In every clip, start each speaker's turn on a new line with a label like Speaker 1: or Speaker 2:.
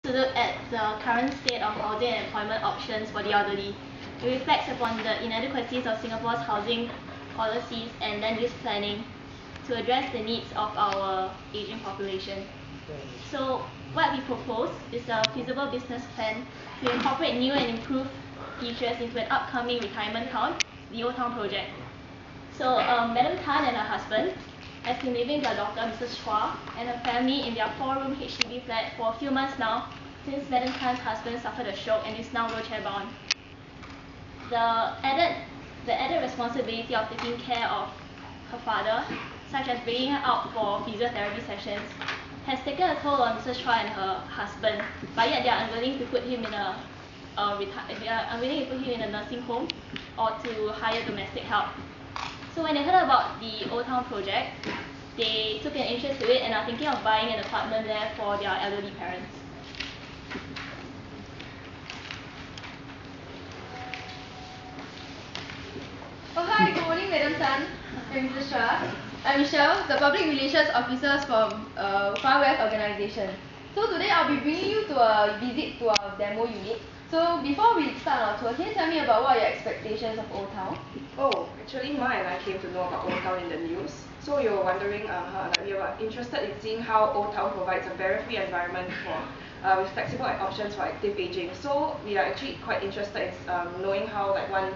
Speaker 1: to look at the current state of housing and employment options for the elderly. It reflects upon the inadequacies of Singapore's housing policies and land use planning to address the needs of our aging population. So what we propose is a feasible business plan to incorporate new and improved features into an upcoming retirement town, the Old Town project. So Madam Tan and her husband has been living with their daughter, Mrs. Chua, and her family in their 4-room HDB flat for a few months now, since Madam Tan's husband suffered a stroke and is now wheelchair bound. The added responsibility of taking care of her father, such as bringing her out for physiotherapy sessions, has taken a toll on Mrs. Chua and her husband, but yet they are unwilling to put him in a nursing home or to hire domestic help. So when they heard about the Old Town project, they took an interest to it and are thinking of buying an apartment there for their elderly parents.
Speaker 2: Oh hi, good morning Madam Tan and Mrs. Shah. I'm Michelle, the Public Relations Officer from Far West Organisation. So today I'll be bringing you to a visit to our demo unit. So before we start our tour, can you tell me about what are your expectations of Old Town?
Speaker 3: Oh, actually Ma and I came to know about Old Town in the news. So you were wondering, we were interested in seeing how Old Town provides a barrier-free environment for with flexible options for active aging. So we are actually quite interested in knowing how one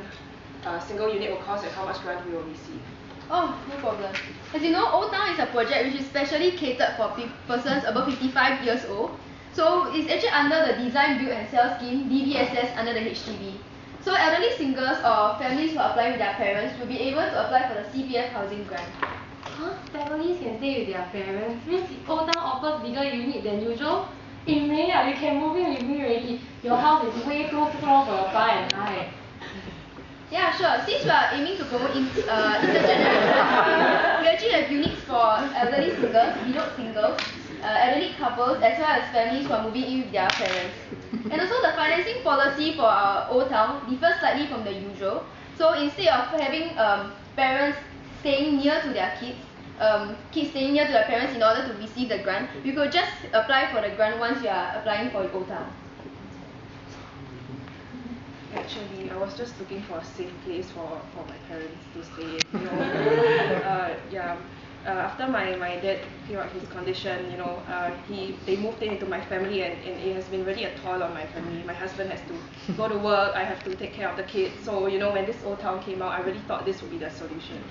Speaker 3: single unit will cost and how much grant we will receive.
Speaker 2: Oh, no problem. As you know, Old Town is a project which is specially catered for persons above 55 years old. So it's actually under the Design, Build and Sell scheme, DBSS, under the HDB. So elderly singles or families who are applying with their parents will be able to apply for the CPF housing grant.
Speaker 4: Huh? Families can stay with their parents? Means Old Town offers bigger unit than usual? In May, you can move in with me already. Your house is way too small for your pa and I.
Speaker 2: Yeah, sure. Since we are aiming to promote intergenerational, we actually have units for elderly singles, widowed singles, elderly couples, as well as families who are moving in with their parents. And also the financing policy for our Old Town differs slightly from the usual. So instead of having parents staying near to their kids staying near to their parents in order to receive the grant, we could just apply for the grant once you are applying for Old Town.
Speaker 3: Actually, I was just looking for a safe place for my parents to stay in. After my dad cleared out his condition, they moved into my family and it has been really a toll on my family. My husband has to go to work, I have to take care of the kids. So, when this Old Town came out, I really thought this would be the solution.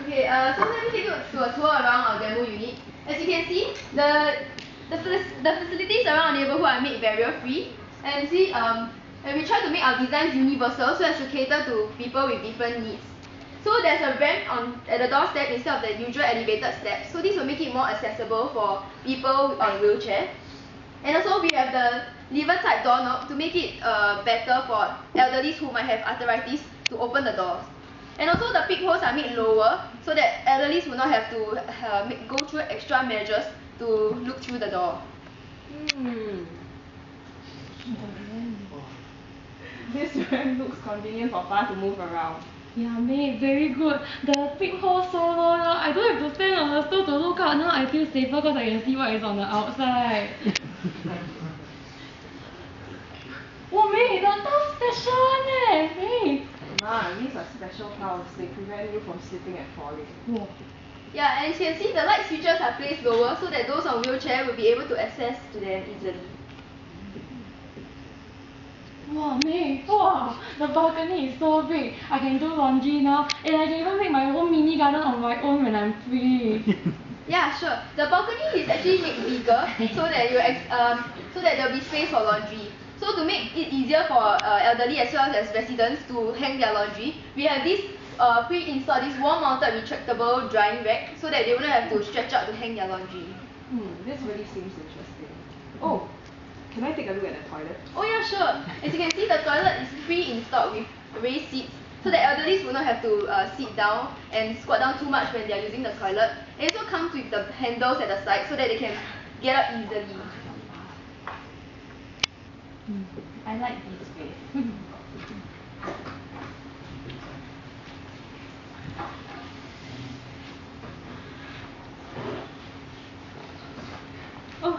Speaker 2: Okay, so let me take you to a tour around our demo unit. As you can see, the facilities around our neighborhood are made barrier-free, and we try to make our designs universal so as to cater to people with different needs. So there's a ramp at the doorstep instead of the usual elevated steps, so this will make it more accessible for people on wheelchair. And also we have the lever type doorknob to make it better for elderly who might have arthritis to open the doors. And also the peepholes are made lower so that elderly will not have to go through extra measures to look through the door.
Speaker 3: This ramp looks convenient for fun to move around.
Speaker 4: Yeah, mate, very good. The peephole so low now. I don't have to stand on the stool to look out. Now I feel safer because I can see what is on the outside. Oh, mate, the tiles special one mate.
Speaker 3: These are special tiles. They prevent you from slipping and falling.
Speaker 4: Whoa.
Speaker 2: Yeah, and as you can see, the light switches are placed lower so that those on wheelchair will be able to access to them easily.
Speaker 4: Wow, mate, wow, the balcony is so big. I can do laundry now, and I can even make my own mini garden on my own when I'm free.
Speaker 2: Yeah, sure. The balcony is actually made bigger so that there will be space for laundry. So to make it easier for elderly as well as residents to hang their laundry, we have this pre-installed this wall-mounted retractable drying rack so that they wouldn't have to stretch out to hang their laundry.
Speaker 3: This really seems interesting. Oh, can I take a look at the toilet?
Speaker 2: Oh yeah, sure. As you can see, the toilet is pre-installed with raised seats so that elderly will not have to sit down and squat down too much when they are using the toilet. It also comes with the handles at the side so that they can get up easily.
Speaker 4: I like this space.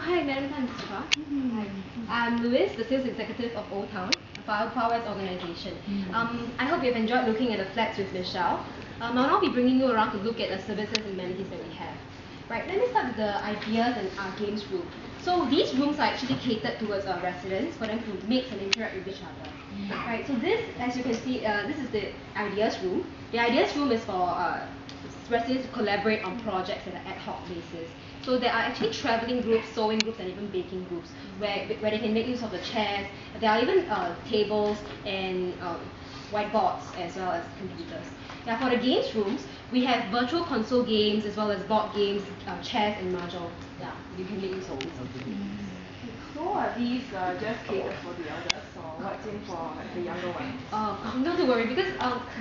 Speaker 2: hi, Madam Tan. Hi. I'm Louis, the sales executive of Old Town, a Far West organization. I hope you've enjoyed looking at the flats with Michelle. I'll now be bringing you around to look at the services and amenities that we have. Right, let me start with the ideas and our games room. So these rooms are actually catered towards our residents for them to mix and interact with each other. Right, so this, as you can see, this is the ideas room. The ideas room is for residents to collaborate on projects at an ad hoc basis. So there are actually traveling groups, sewing groups, and even baking groups where they can make use of the chairs. There are even tables and whiteboards as well as computers. Now for the games rooms, we have virtual console games as well as board games, chess and mahjong. Yeah, you can make use of these.
Speaker 3: So are these just catered for the elders, or what's in for like, the younger ones?
Speaker 2: Not to worry, because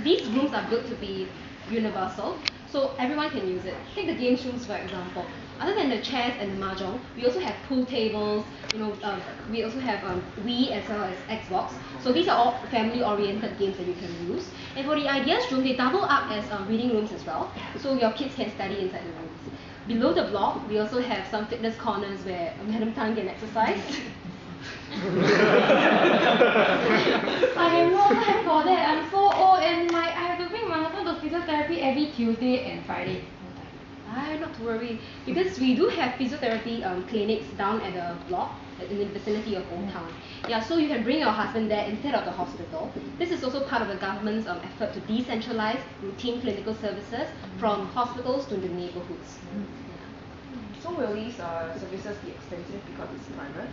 Speaker 2: these rooms are built to be universal, so everyone can use it. Take the games rooms for example. Other than the chairs and the mahjong, we also have pool tables. We also have Wii as well as Xbox. So these are all family-oriented games that you can use. And for the ideas room, they double up as reading rooms as well. So your kids can study inside the rooms. Below the block, we also have some fitness corners where Madam Tan can exercise.
Speaker 4: I have no time for that. I'm so old and I have to bring my husband to physiotherapy every Tuesday and Friday.
Speaker 2: Not to worry, because we do have physiotherapy clinics down at the block in the vicinity of Old Town. Yeah, so you can bring your husband there instead of the hospital. This is also part of the government's effort to decentralize routine clinical services from hospitals to the neighborhoods.
Speaker 3: So will these services be expensive because it's private?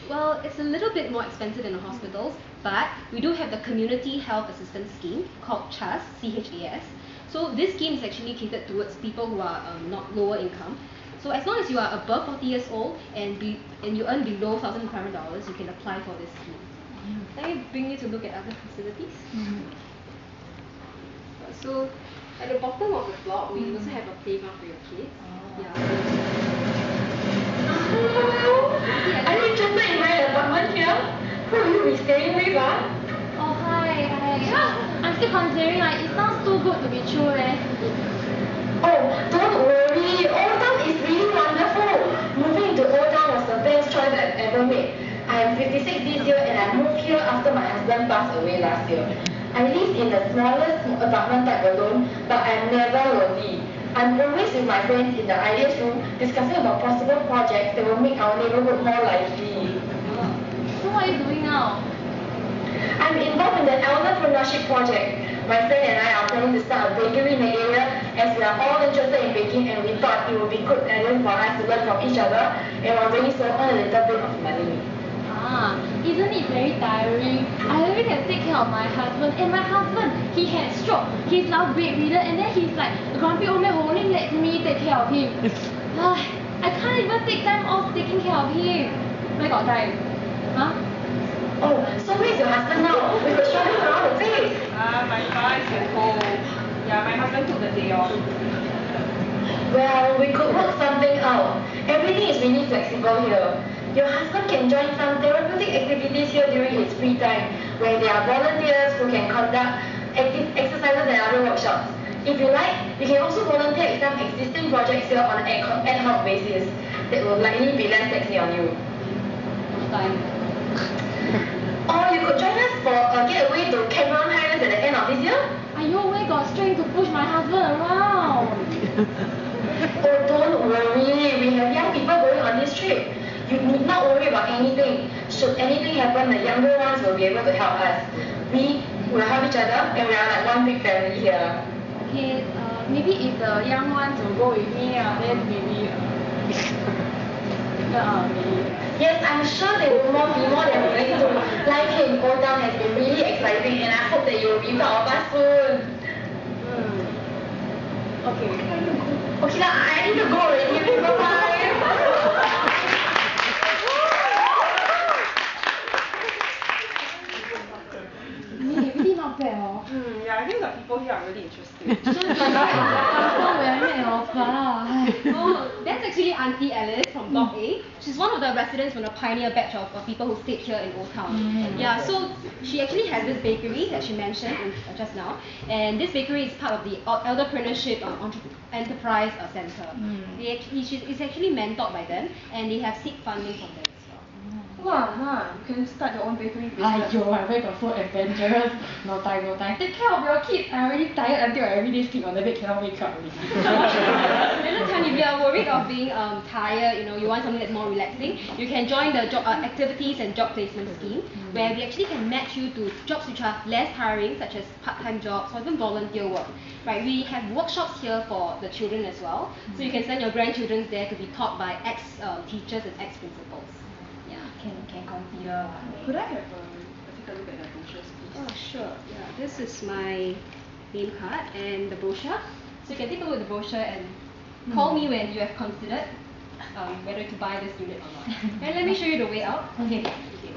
Speaker 2: Well, it's a little bit more expensive than the hospitals, but we do have the Community Health Assistance Scheme called CHAS, C-H-A-S. So this scheme is actually catered towards people who are not lower income. So as long as you are above 40 years old and you earn below $1,500, you can apply for this scheme. Let me bring you to look at other facilities. So at the bottom of the block, we also have a playground for your kids. Yeah.
Speaker 5: Are you interested in my apartment here? Who will you be staying with,
Speaker 4: Oh hi. I'm still considering, like, it sounds too good to be true leh.
Speaker 5: Oh, don't worry. Old Town is really wonderful. Moving to Old Town was the best choice I've ever made. I am 56 this year and I moved here after my husband passed away last year. I live in the smallest apartment type alone, but I'm never lonely. I'm always with my friends in the ideas room discussing about possible projects that will make our neighborhood more lively.
Speaker 4: So what are you doing now?
Speaker 5: I'm involved in the entrepreneurship project. My friend and I are planning to start a bakery in the area as we are all interested in baking and we thought it would be good idea for us to learn from each other and while doing so earn a little bit of money.
Speaker 4: Isn't it very tiring? I already can take care of my husband, and my husband, he had stroke. He's now bedridden, and then he's like a grumpy old man who only let me take care of him. I can't even take time off taking care of him. Where got time? Huh?
Speaker 5: Oh, so where's your husband now? We could show him around the place.
Speaker 3: My car is at home. Yeah, my husband took the day off.
Speaker 5: Well, we could work something out. Everything is really flexible here. Your husband can join some therapeutic activities here during his free time, where there are volunteers who can conduct exercises and other workshops. If you like, you can also volunteer at some existing projects here on an ad hoc basis that will likely be less taxing on you. Or you could join us for a getaway to Cameron Highlands at the end of this year.
Speaker 4: Where got strength to push my husband around?
Speaker 5: Oh, don't worry, we have young people going on this trip. You need not worry about anything. Should anything happen, the younger ones will be able to help us. We will help each other and we are like one big family here.
Speaker 4: Okay, maybe if the young ones will go with me, then maybe.
Speaker 5: Yes, I'm sure they will be more than willing to. Life here in Old Town has been really exciting and I hope that you will be part of us soon.
Speaker 4: Okay.
Speaker 5: Okay, now I need to go already. Bye-bye.
Speaker 4: Really not bad, oh.
Speaker 3: Yeah, I think the people here are really interesting.
Speaker 2: That's actually Auntie Alice from Block A. She's one of the residents from the pioneer batch of people who stayed here in Old Town. Yeah, so she actually has this bakery that she mentioned just now, and this bakery is part of the entrepreneurship
Speaker 6: enterprise center. It's actually mentored by them, and they have seek funding from them as well.
Speaker 3: Wow, Ma, you can start your own bakery business.
Speaker 4: Aiyo, I where got so adventurous. No time, no time. Take care of your kids. I already tired until I everyday sleep on the bed, cannot wake up already.
Speaker 6: Little time, if you are worried of being tired, you want something that's more relaxing, you can join the job activities and job placement scheme, where we actually can match you to jobs which are less tiring, such as part-time jobs or even volunteer work. Right? We have workshops here for the children as well, so you can send your grandchildren there to be taught by ex-teachers and ex-principals. Yeah.
Speaker 4: Can consider.
Speaker 3: Could I have take a look at the brochures, please?
Speaker 6: Oh, sure. Yeah, this is my name card and the brochure. So you can take a look at the brochure and call me when you have considered whether to buy this unit or not. And let me show you the way out.
Speaker 4: Okay.
Speaker 6: Okay.